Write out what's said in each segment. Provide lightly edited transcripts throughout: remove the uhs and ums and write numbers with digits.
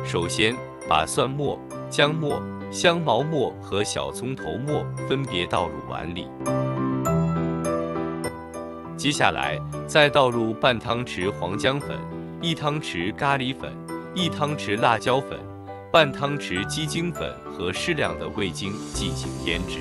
首先，把蒜末、姜末、香茅末和小葱头末分别倒入碗里。接下来，再倒入半汤匙黄姜粉、1汤匙咖喱粉、1汤匙辣椒粉、半汤匙鸡精粉和适量的味精进行腌制。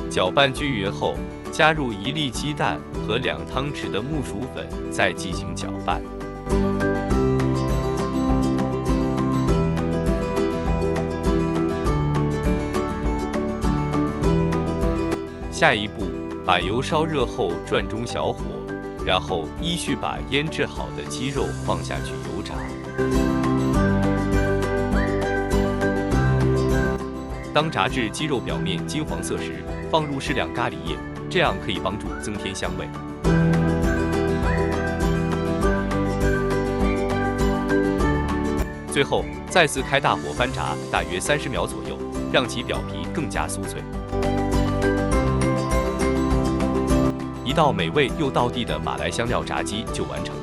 搅拌均匀后，加入1粒鸡蛋和2汤匙的木薯粉，再进行搅拌。下一步，把油烧热后转中小火，然后依序把腌制好的鸡肉放下去油炸。当炸至鸡肉表面金黄色时，放入适量咖喱叶，这样可以帮助增添香味。最后，再次开大火翻炸，大约30秒左右，让其表皮更加酥脆。一道美味又道地的马来香料炸鸡就完成了。